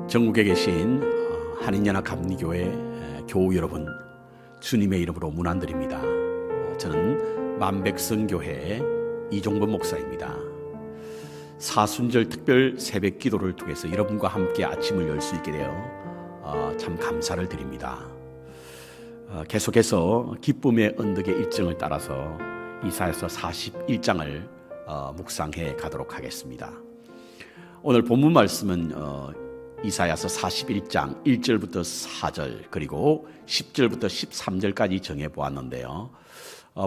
전국에 계신 한인연합감리교회 교우 여러분, 주님의 이름으로 문안드립니다. 저는 만백성교회 이종범 목사입니다. 사순절 특별 새벽 기도를 통해서 여러분과 함께 아침을 열 수 있게 되어 참 감사를 드립니다. 계속해서 기쁨의 언덕의 일정을 따라서 이사야서 41장을 묵상해 가도록 하겠습니다. 오늘 본문 말씀은 이사야서 41장 1절부터 4절 그리고 10절부터 13절까지 정해 보았는데요.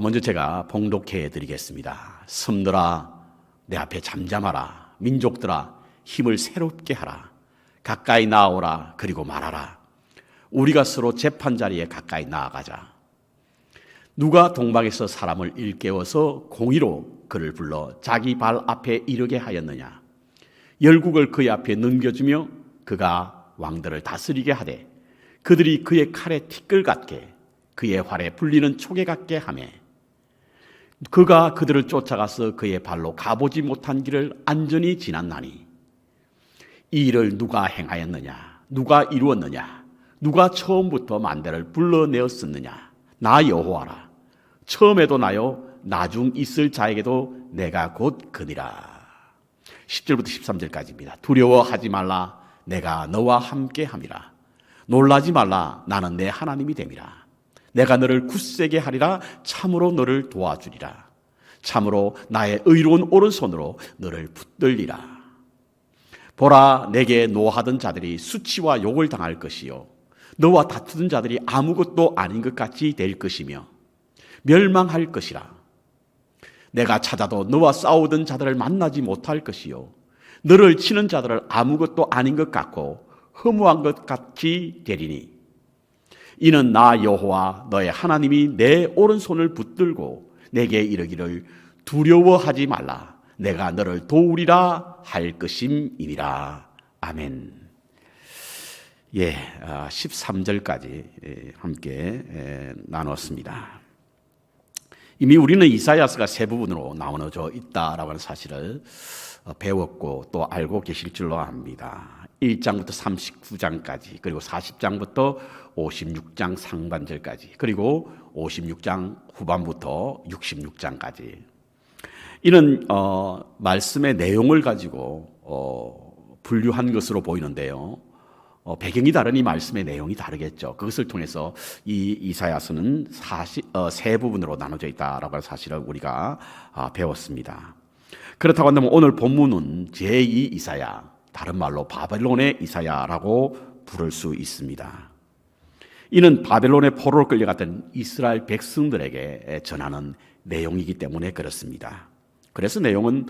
먼저 제가 봉독해 드리겠습니다. 섬들아 내 앞에 잠잠하라. 민족들아 힘을 새롭게 하라. 가까이 나아오라. 그리고 말하라. 우리가 서로 재판 자리에 가까이 나아가자. 누가 동방에서 사람을 일깨워서 공의로 그를 불러 자기 발 앞에 이르게 하였느냐. 열국을 그의 앞에 넘겨주며 그가 왕들을 다스리게 하되 그들이 그의 칼에 티끌 같게 그의 활에 불리는 초계 같게 하매 그가 그들을 쫓아가서 그의 발로 가보지 못한 길을 안전히 지났나니 이 일을 누가 행하였느냐. 누가 이루었느냐. 누가 처음부터 만대를 불러내었었느냐. 나 여호와라. 처음에도 나요 나중 있을 자에게도 내가 곧 그니라. 10절부터 13절까지입니다. 두려워하지 말라. 내가 너와 함께 함이라. 놀라지 말라. 나는 내 하나님이 됨이라. 내가 너를 굳세게 하리라. 참으로 너를 도와주리라. 참으로 나의 의로운 오른손으로 너를 붙들리라. 보라, 내게 노하던 자들이 수치와 욕을 당할 것이요 너와 다투던 자들이 아무것도 아닌 것 같이 될 것이며 멸망할 것이라. 내가 찾아도 너와 싸우던 자들을 만나지 못할 것이요 너를 치는 자들을 아무것도 아닌 것 같고 허무한 것 같이 되리니 이는 나 여호와 너의 하나님이 내 오른손을 붙들고 내게 이르기를 두려워하지 말라. 내가 너를 도우리라 할 것임이니라. 아멘. 13절까지 함께 나눴습니다. 이미 우리는 이사야서가 세 부분으로 나눠져 있다라고 하는 사실을 배웠고 또 알고 계실 줄로 압니다. 1장부터 39장까지 그리고 40장부터 56장 상반절까지 그리고 56장 후반부터 66장까지 이는 말씀의 내용을 가지고 분류한 것으로 보이는데요. 배경이 다르니 말씀의 내용이 다르겠죠. 그것을 통해서 이 이사야서는 세 부분으로 나눠져 있다라고 하는 사실을 우리가 배웠습니다. 그렇다고 한다면 오늘 본문은 제2 이사야, 다른 말로 바벨론의 이사야라고 부를 수 있습니다. 이는 바벨론의 포로로 끌려갔던 이스라엘 백성들에게 전하는 내용이기 때문에 그렇습니다. 그래서 내용은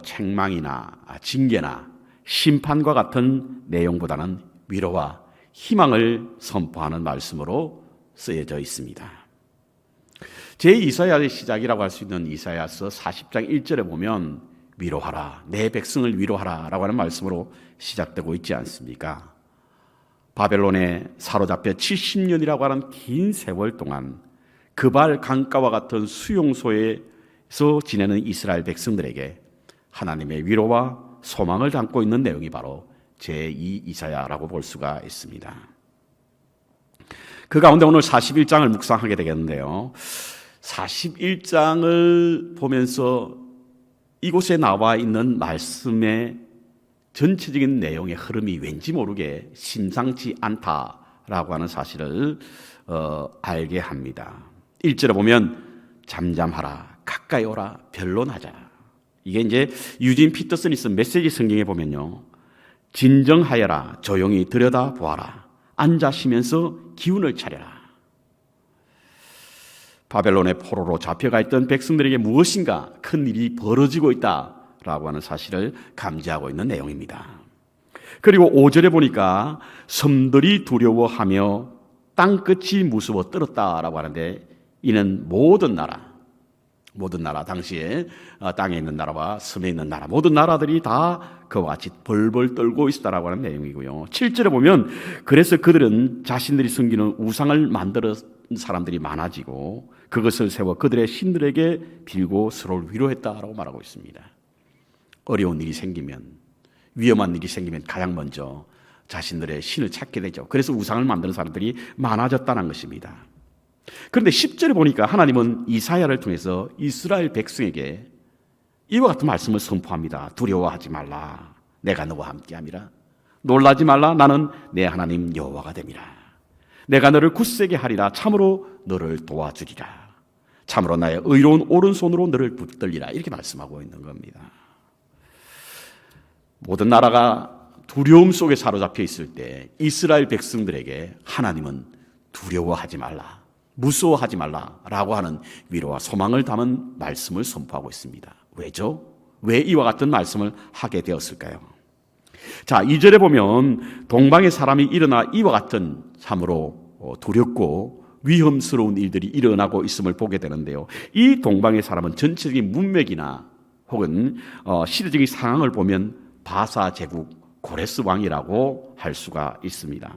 책망이나 징계나 심판과 같은 내용보다는 위로와 희망을 선포하는 말씀으로 쓰여져 있습니다. 제2사야의 시작이라고 할 수 있는 이사야서 40장 1절에 보면 위로하라, 내 백성을 위로하라 라고 하는 말씀으로 시작되고 있지 않습니까? 바벨론에 사로잡혀 70년이라고 하는 긴 세월 동안 그발 강가와 같은 수용소에서 지내는 이스라엘 백성들에게 하나님의 위로와 소망을 담고 있는 내용이 바로 제2 이사야라고 볼 수가 있습니다. 그 가운데 오늘 41장을 묵상하게 되겠는데요. 41장을 보면서 이곳에 나와 있는 말씀의 전체적인 내용의 흐름이 왠지 모르게 심상치 않다라고 하는 사실을 알게 합니다. 1절에 보면 잠잠하라, 가까이 오라, 변론하자. 이게 이제 유진 피터슨이 쓴 메시지 성경에 보면요. 진정하여라, 조용히 들여다보아라, 앉아 쉬면서 기운을 차려라. 바벨론의 포로로 잡혀가 있던 백성들에게 무엇인가 큰 일이 벌어지고 있다라고 하는 사실을 감지하고 있는 내용입니다. 그리고 5절에 보니까 섬들이 두려워하며 땅끝이 무서워 떨었다라고 하는데 이는 모든 나라 당시에 땅에 있는 나라와 섬에 있는 나라 모든 나라들이 다 그와 같이 벌벌 떨고 있었다라고 하는 내용이고요. 7절에 보면 그래서 그들은 자신들이 섬기는 우상을 만들어 사람들이 많아지고 그것을 세워 그들의 신들에게 빌고 서로를 위로했다라고 말하고 있습니다. 어려운 일이 생기면, 위험한 일이 생기면 가장 먼저 자신들의 신을 찾게 되죠. 그래서 우상을 만드는 사람들이 많아졌다는 것입니다. 그런데 10절에 보니까 하나님은 이사야를 통해서 이스라엘 백성에게 이와 같은 말씀을 선포합니다. 두려워하지 말라. 내가 너와 함께함이라. 놀라지 말라. 나는 내 하나님 여호와가 됨이라. 내가 너를 굳세게 하리라. 참으로 너를 도와주리라. 참으로 나의 의로운 오른손으로 너를 붙들리라. 이렇게 말씀하고 있는 겁니다. 모든 나라가 두려움 속에 사로잡혀 있을 때 이스라엘 백성들에게 하나님은 두려워하지 말라, 무서워하지 말라라고 하는 위로와 소망을 담은 말씀을 선포하고 있습니다. 왜죠? 왜 이와 같은 말씀을 하게 되었을까요? 자, 2절에 보면 동방의 사람이 일어나 이와 같은 참으로 두렵고 위험스러운 일들이 일어나고 있음을 보게 되는데요. 이 동방의 사람은 전체적인 문맥이나 혹은 시대적인 상황을 보면 바사 제국 고레스 왕이라고 할 수가 있습니다.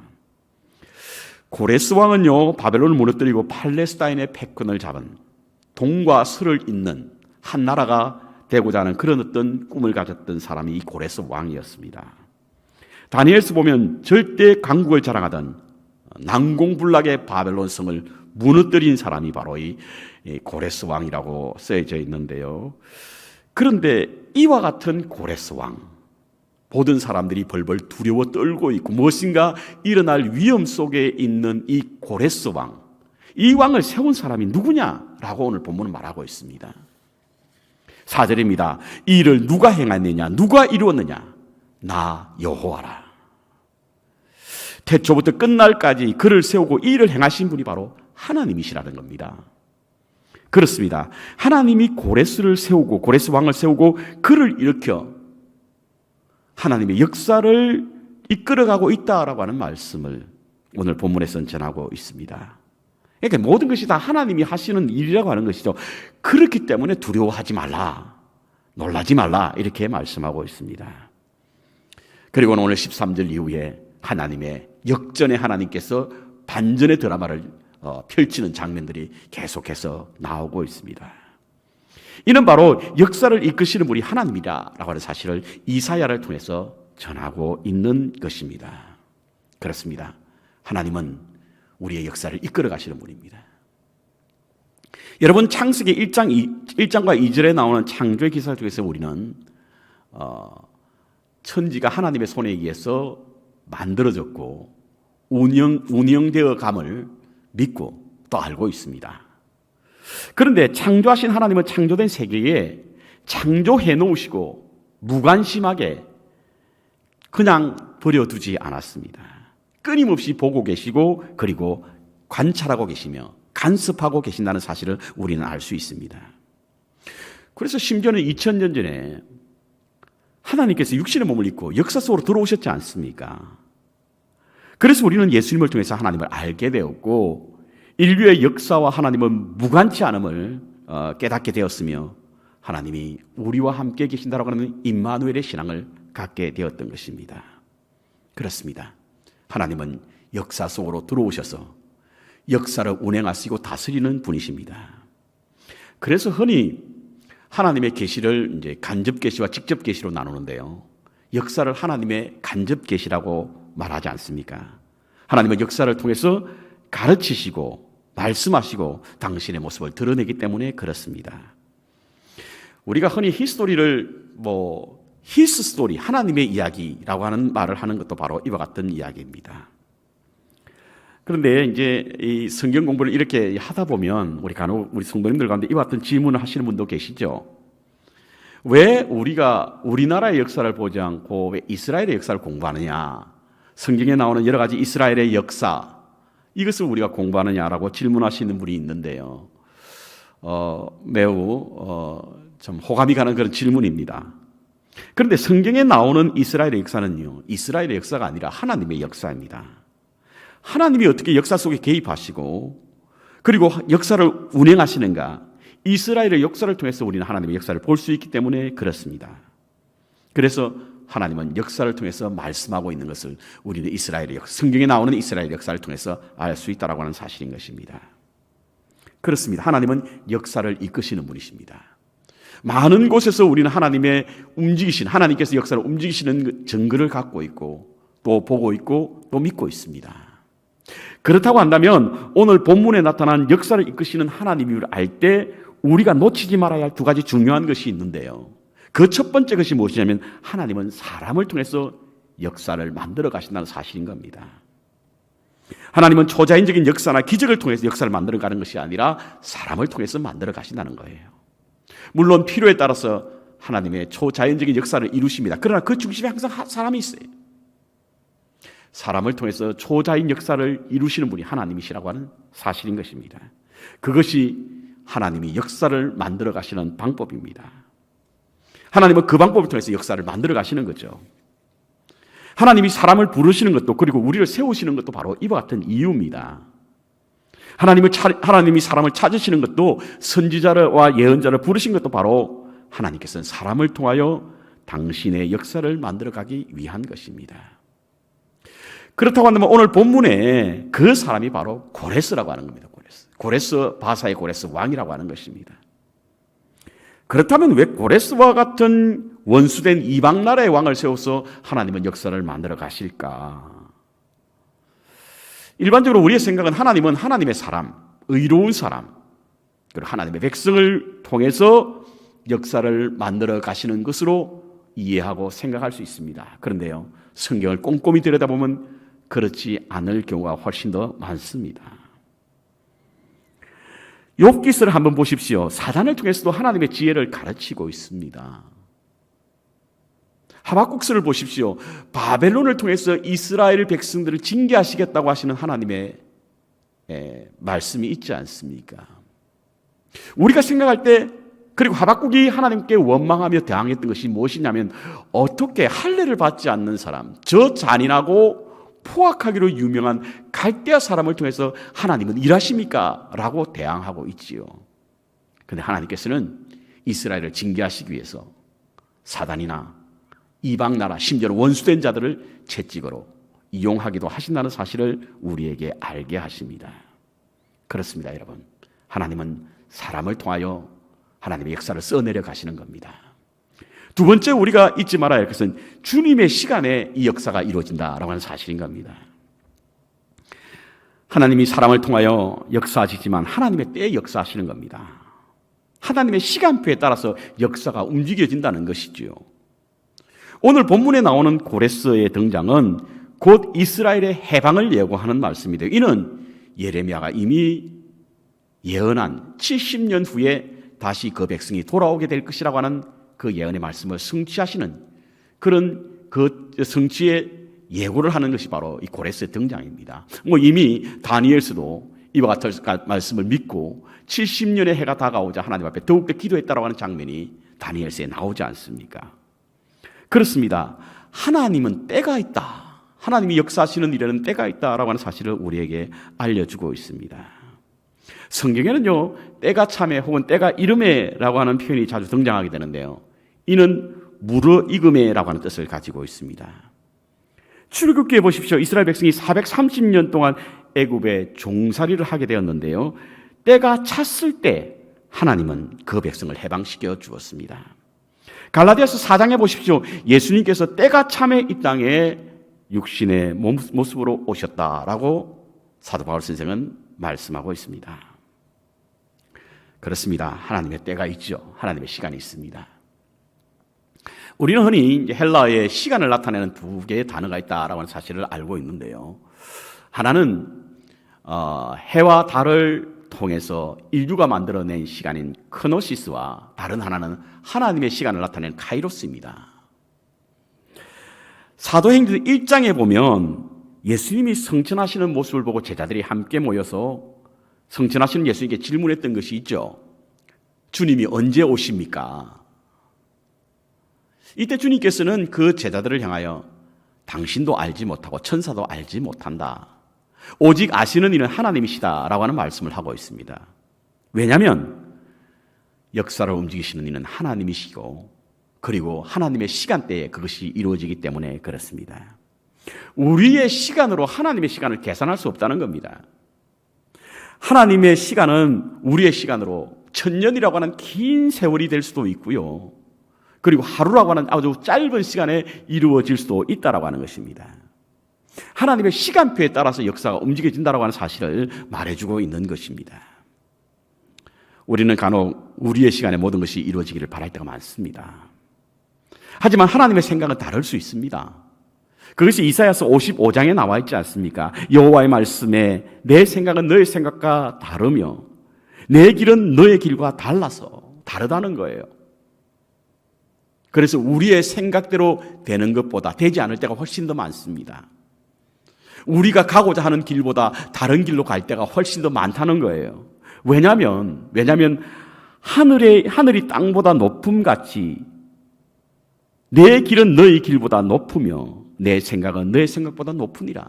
고레스 왕은요, 바벨론을 무너뜨리고 팔레스타인의 패권을 잡은 동과 서를 잇는 한 나라가 되고자 하는 그런 어떤 꿈을 가졌던 사람이 이 고레스 왕이었습니다. 다니엘서 보면 절대 강국을 자랑하던 난공불락의 바벨론 성을 무너뜨린 사람이 바로 이 고레스 왕이라고 쓰여져 있는데요. 그런데 이와 같은 고레스 왕, 모든 사람들이 벌벌 두려워 떨고 있고 무엇인가 일어날 위험 속에 있는 이 고레스 왕, 이 왕을 세운 사람이 누구냐라고 오늘 본문은 말하고 있습니다. 4절입니다. 이 일을 누가 행하느냐, 누가 이루었느냐? 나 여호와라. 태초부터 끝날까지 그를 세우고 이 일을 행하신 분이 바로 하나님이시라는 겁니다. 그렇습니다. 하나님이 고레스를 세우고 고레스 왕을 세우고 그를 일으켜 하나님의 역사를 이끌어가고 있다라고 하는 말씀을 오늘 본문에서는 전하고 있습니다. 그러니까 모든 것이 다 하나님이 하시는 일이라고 하는 것이죠. 그렇기 때문에 두려워하지 말라, 놀라지 말라 이렇게 말씀하고 있습니다. 그리고 오늘 13절 이후에 하나님의 역전의 하나님께서 반전의 드라마를 펼치는 장면들이 계속해서 나오고 있습니다. 이는 바로 역사를 이끄시는 분이 하나님이다라고 하는 사실을 이사야를 통해서 전하고 있는 것입니다. 그렇습니다. 하나님은 우리의 역사를 이끌어 가시는 분입니다. 여러분, 창세기 1장과 2절에 나오는 창조의 기사 중에서 우리는 천지가 하나님의 손에 의해서 만들어졌고 운영되어 감을 믿고 또 알고 있습니다. 그런데 창조하신 하나님은 창조된 세계에 창조해 놓으시고 무관심하게 그냥 버려두지 않았습니다. 끊임없이 보고 계시고 그리고 관찰하고 계시며 간섭하고 계신다는 사실을 우리는 알 수 있습니다. 그래서 심지어는 2000년 전에 하나님께서 육신의 몸을 입고 역사 속으로 들어오셨지 않습니까? 그래서 우리는 예수님을 통해서 하나님을 알게 되었고 인류의 역사와 하나님은 무관치 않음을 깨닫게 되었으며 하나님이 우리와 함께 계신다라고 하는 임마누엘의 신앙을 갖게 되었던 것입니다. 그렇습니다. 하나님은 역사 속으로 들어오셔서 역사를 운행하시고 다스리는 분이십니다. 그래서 흔히 하나님의 계시를 이제 간접 계시와 직접 계시로 나누는데요. 역사를 하나님의 간접 계시라고 말하지 않습니까? 하나님은 역사를 통해서 가르치시고 말씀하시고 당신의 모습을 드러내기 때문에 그렇습니다. 우리가 흔히 히스토리를 히스 스토리, 하나님의 이야기라고 하는 말을 하는 것도 바로 이와 같은 이야기입니다. 그런데 이제 이 성경 공부를 이렇게 하다 보면 우리 성도님들 가운데 이와 같은 질문을 하시는 분도 계시죠. 왜 우리가 우리나라의 역사를 보지 않고 왜 이스라엘의 역사를 공부하느냐? 성경에 나오는 여러 가지 이스라엘의 역사, 이것을 우리가 공부하느냐라고 질문하시는 분이 있는데요. 매우 좀 호감이 가는 그런 질문입니다. 그런데 성경에 나오는 이스라엘의 역사는요, 이스라엘의 역사가 아니라 하나님의 역사입니다. 하나님이 어떻게 역사 속에 개입하시고 그리고 역사를 운행하시는가, 이스라엘의 역사를 통해서 우리는 하나님의 역사를 볼 수 있기 때문에 그렇습니다. 그래서 하나님은 역사를 통해서 말씀하고 있는 것을 우리는 이스라엘의 역사, 성경에 나오는 이스라엘의 역사를 통해서 알 수 있다고 하는 사실인 것입니다. 그렇습니다. 하나님은 역사를 이끄시는 분이십니다. 많은 곳에서 우리는 하나님의 하나님께서 역사를 움직이시는 증거를 갖고 있고 또 보고 있고 또 믿고 있습니다. 그렇다고 한다면 오늘 본문에 나타난 역사를 이끄시는 하나님을 알 때 우리가 놓치지 말아야 할 두 가지 중요한 것이 있는데요. 그 첫 번째 것이 무엇이냐면 하나님은 사람을 통해서 역사를 만들어 가신다는 사실인 겁니다. 하나님은 초자연적인 역사나 기적을 통해서 역사를 만들어 가는 것이 아니라 사람을 통해서 만들어 가신다는 거예요. 물론 필요에 따라서 하나님의 초자연적인 역사를 이루십니다. 그러나 그 중심에 항상 사람이 있어요. 사람을 통해서 초자연 역사를 이루시는 분이 하나님이시라고 하는 사실인 것입니다. 그것이 하나님이 역사를 만들어 가시는 방법입니다. 하나님은 그 방법을 통해서 역사를 만들어 가시는 거죠. 하나님이 사람을 부르시는 것도 그리고 우리를 세우시는 것도 바로 이와 같은 이유입니다. 하나님이 사람을 찾으시는 것도 선지자와 예언자를 부르신 것도 바로 하나님께서는 사람을 통하여 당신의 역사를 만들어가기 위한 것입니다. 그렇다고 한다면 오늘 본문에 그 사람이 바로 고레스라고 하는 겁니다. 고레스 바사의 고레스 왕이라고 하는 것입니다. 그렇다면 왜 고레스와 같은 원수된 이방 나라의 왕을 세워서 하나님은 역사를 만들어 가실까? 일반적으로 우리의 생각은 하나님은 하나님의 사람, 의로운 사람, 그리고 하나님의 백성을 통해서 역사를 만들어 가시는 것으로 이해하고 생각할 수 있습니다. 그런데요, 성경을 꼼꼼히 들여다보면 그렇지 않을 경우가 훨씬 더 많습니다. 욥기서를 한번 보십시오. 사단을 통해서도 하나님의 지혜를 가르치고 있습니다. 하박국서를 보십시오. 바벨론을 통해서 이스라엘 백성들을 징계하시겠다고 하시는 하나님의 말씀이 있지 않습니까? 우리가 생각할 때 그리고 하박국이 하나님께 원망하며 대항했던 것이 무엇이냐면 어떻게 할례를 받지 않는 사람, 저 잔인하고 포악하기로 유명한 갈대아 사람을 통해서 하나님은 일하십니까? 라고 대항하고 있지요. 그런데 하나님께서는 이스라엘을 징계하시기 위해서 사단이나 이방 나라, 심지어는 원수된 자들을 채찍으로 이용하기도 하신다는 사실을 우리에게 알게 하십니다. 그렇습니다, 여러분. 하나님은 사람을 통하여 하나님의 역사를 써내려 가시는 겁니다. 두 번째 우리가 잊지 말아야 할 것은 주님의 시간에 이 역사가 이루어진다라고 하는 사실인 겁니다. 하나님이 사람을 통하여 역사하시지만 하나님의 때에 역사하시는 겁니다. 하나님의 시간표에 따라서 역사가 움직여진다는 것이지요. 오늘 본문에 나오는 고레스의 등장은 곧 이스라엘의 해방을 예고하는 말씀인데요. 이는 예레미야가 이미 예언한 70년 후에 다시 그 백성이 돌아오게 될 것이라고 하는 그 예언의 말씀을 성취하시는 그런 그 성취의 예고를 하는 것이 바로 이 고레스의 등장입니다. 이미 다니엘서도 이와 같은 말씀을 믿고 70년의 해가 다가오자 하나님 앞에 더욱더 기도했다라고 하는 장면이 다니엘서에 나오지 않습니까? 그렇습니다. 하나님은 때가 있다. 하나님이 역사하시는 일에는 때가 있다라고 하는 사실을 우리에게 알려주고 있습니다. 성경에는요, 때가 참에 혹은 때가 이름에라고 하는 표현이 자주 등장하게 되는데요. 이는 무르익음에라고 하는 뜻을 가지고 있습니다. 출애굽기에 보십시오. 이스라엘 백성이 430년 동안 애굽에 종살이를 하게 되었는데요. 때가 찼을 때 하나님은 그 백성을 해방시켜 주었습니다. 갈라디아서 4장에 보십시오. 예수님께서 때가 참에 이 땅에 육신의 모습으로 오셨다라고 사도 바울 선생은 말씀하고 있습니다. 그렇습니다. 하나님의 때가 있죠. 하나님의 시간이 있습니다. 우리는 흔히 헬라어에 시간을 나타내는 두 개의 단어가 있다라고 하는 사실을 알고 있는데요. 하나는 해와 달을 통해서 인류가 만들어낸 시간인 크노시스와 다른 하나는 하나님의 시간을 나타내는 카이로스입니다. 사도행전 1장에 보면 예수님이 성천하시는 모습을 보고 제자들이 함께 모여서 성천하시는 예수님께 질문했던 것이 있죠. 주님이 언제 오십니까? 이때 주님께서는 그 제자들을 향하여 당신도 알지 못하고 천사도 알지 못한다. 오직 아시는 이는 하나님이시다라고 하는 말씀을 하고 있습니다. 왜냐하면 역사를 움직이시는 이는 하나님이시고 그리고 하나님의 시간대에 그것이 이루어지기 때문에 그렇습니다. 우리의 시간으로 하나님의 시간을 계산할 수 없다는 겁니다. 하나님의 시간은 우리의 시간으로 1000년이라고 하는 긴 세월이 될 수도 있고요. 그리고 하루라고 하는 아주 짧은 시간에 이루어질 수도 있다라고 하는 것입니다. 하나님의 시간표에 따라서 역사가 움직여진다고 하는 사실을 말해주고 있는 것입니다. 우리는 간혹 우리의 시간에 모든 것이 이루어지기를 바랄 때가 많습니다. 하지만 하나님의 생각은 다를 수 있습니다. 그것이 이사야서 55장에 나와 있지 않습니까? 여호와의 말씀에 내 생각은 너의 생각과 다르며 내 길은 너의 길과 달라서 다르다는 거예요. 그래서 우리의 생각대로 되는 것보다 되지 않을 때가 훨씬 더 많습니다. 우리가 가고자 하는 길보다 다른 길로 갈 때가 훨씬 더 많다는 거예요. 왜냐하면 하늘이 땅보다 높음같이 내 길은 너의 길보다 높으며 내 생각은 너의 생각보다 높으니라.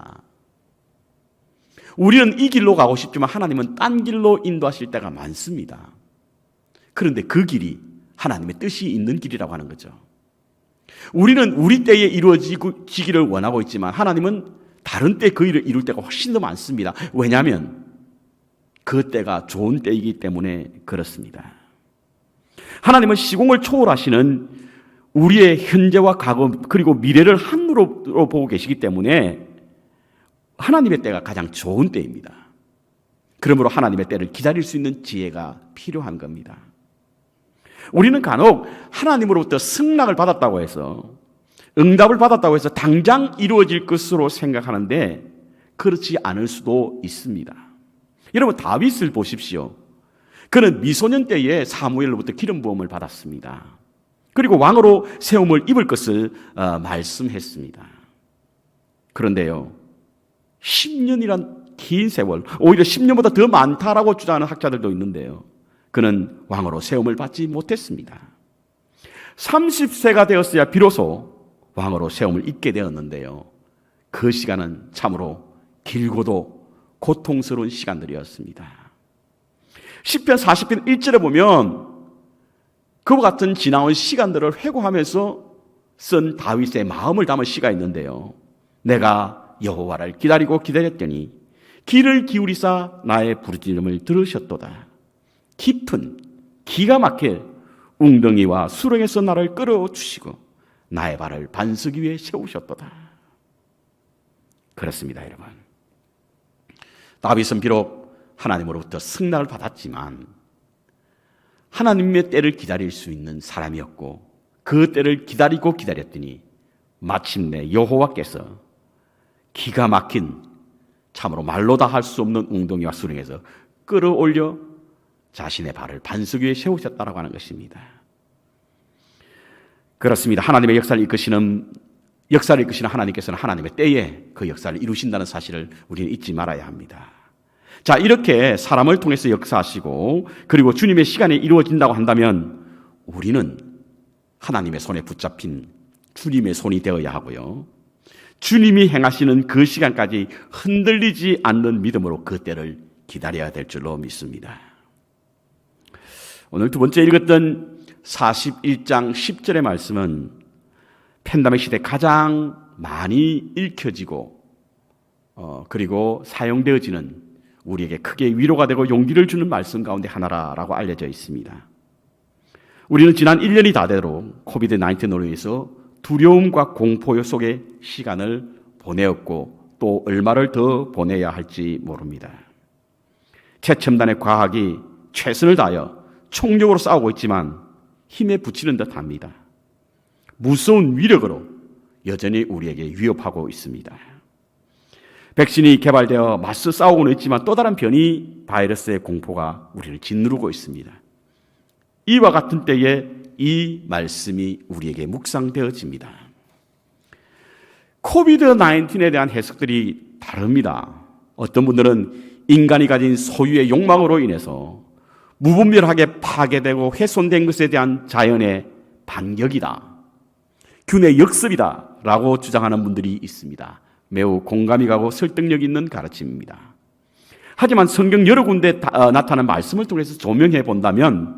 우리는 이 길로 가고 싶지만 하나님은 딴 길로 인도하실 때가 많습니다. 그런데 그 길이 하나님의 뜻이 있는 길이라고 하는 거죠. 우리는 우리 때에 이루어지기를 원하고 있지만 하나님은 다른 때 그 일을 이룰 때가 훨씬 더 많습니다. 왜냐하면 그 때가 좋은 때이기 때문에 그렇습니다. 하나님은 시공을 초월하시는 우리의 현재와 과거 그리고 미래를 한으로 보고 계시기 때문에 하나님의 때가 가장 좋은 때입니다. 그러므로 하나님의 때를 기다릴 수 있는 지혜가 필요한 겁니다. 우리는 간혹 하나님으로부터 승낙을 받았다고 해서 응답을 받았다고 해서 당장 이루어질 것으로 생각하는데 그렇지 않을 수도 있습니다. 여러분 다윗을 보십시오. 그는 미소년 때에 사무엘로부터 기름 부음을 받았습니다. 그리고 왕으로 세움을 입을 것을 말씀했습니다. 그런데요 10년이란 긴 세월, 오히려 10년보다 더 많다라고 주장하는 학자들도 있는데요 그는 왕으로 세움을 받지 못했습니다. 30세가 되었어야 비로소 왕으로 세움을 입게 되었는데요 그 시간은 참으로 길고도 고통스러운 시간들이었습니다. 시편 40편 1절에 보면 그와 같은 지나온 시간들을 회고하면서 쓴 다윗의 마음을 담은 시가 있는데요 내가 여호와를 기다리고 기다렸더니 귀를 기울이사 나의 부르짖음을 들으셨도다. 깊은 기가 막힐 웅덩이와 수렁에서 나를 끌어주시고 나의 발을 반석 위에 세우셨도다. 그렇습니다, 여러분. 다윗은 비록 하나님으로부터 승낙을 받았지만 하나님의 때를 기다릴 수 있는 사람이었고 그 때를 기다리고 기다렸더니 마침내 여호와께서 기가 막힌 참으로 말로 다 할 수 없는 웅덩이와 수렁에서 끌어올려 자신의 발을 반석 위에 세우셨다라고 하는 것입니다. 그렇습니다. 하나님의 역사를 이끄시는 하나님께서는 하나님의 때에 그 역사를 이루신다는 사실을 우리는 잊지 말아야 합니다. 자, 이렇게 사람을 통해서 역사하시고 그리고 주님의 시간에 이루어진다고 한다면 우리는 하나님의 손에 붙잡힌 주님의 손이 되어야 하고요. 주님이 행하시는 그 시간까지 흔들리지 않는 믿음으로 그 때를 기다려야 될 줄로 믿습니다. 오늘 두 번째 읽었던 41장 10절의 말씀은 팬데믹 시대 가장 많이 읽혀지고 그리고 사용되어지는 우리에게 크게 위로가 되고 용기를 주는 말씀 가운데 하나라고 알려져 있습니다. 우리는 지난 1년이 다 되도록 코비드-19으로 인해서 두려움과 공포 속의 시간을 보내었고 또 얼마를 더 보내야 할지 모릅니다. 최첨단의 과학이 최선을 다하여 총력으로 싸우고 있지만 힘에 부치는 듯합니다. 무서운 위력으로 여전히 우리에게 위협하고 있습니다. 백신이 개발되어 맞서 싸우고는 있지만 또 다른 변이 바이러스의 공포가 우리를 짓누르고 있습니다. 이와 같은 때에 이 말씀이 우리에게 묵상되어집니다. 코비드-19에 대한 해석들이 다릅니다. 어떤 분들은 인간이 가진 소유의 욕망으로 인해서 무분별하게 파괴되고 훼손된 것에 대한 자연의 반격이다, 균의 역습이다 라고 주장하는 분들이 있습니다. 매우 공감이 가고 설득력 있는 가르침입니다. 하지만 성경 여러 군데 나타나는 말씀을 통해서 조명해 본다면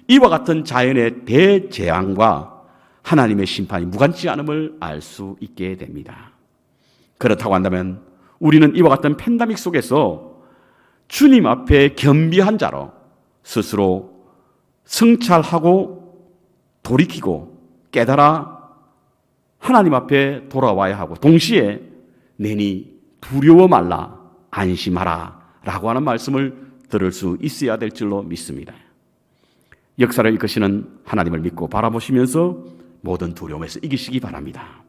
이와 같은 자연의 대재앙과 하나님의 심판이 무관치 않음을 알 수 있게 됩니다. 그렇다고 한다면 우리는 이와 같은 팬데믹 속에서 주님 앞에 겸비한 자로 스스로 성찰하고 돌이키고 깨달아 하나님 앞에 돌아와야 하고 동시에 내니 두려워 말라, 안심하라 라고 하는 말씀을 들을 수 있어야 될 줄로 믿습니다. 역사를 이끄시는 하나님을 믿고 바라보시면서 모든 두려움에서 이기시기 바랍니다.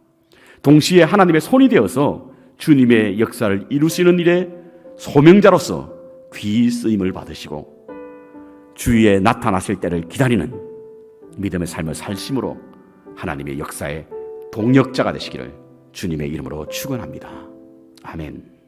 동시에 하나님의 손이 되어서 주님의 역사를 이루시는 일에 소명자로서 귀히 쓰임을 받으시고 주위에 나타나실 때를 기다리는 믿음의 삶을 살심으로 하나님의 역사의 동력자가 되시기를 주님의 이름으로 축원합니다. 아멘.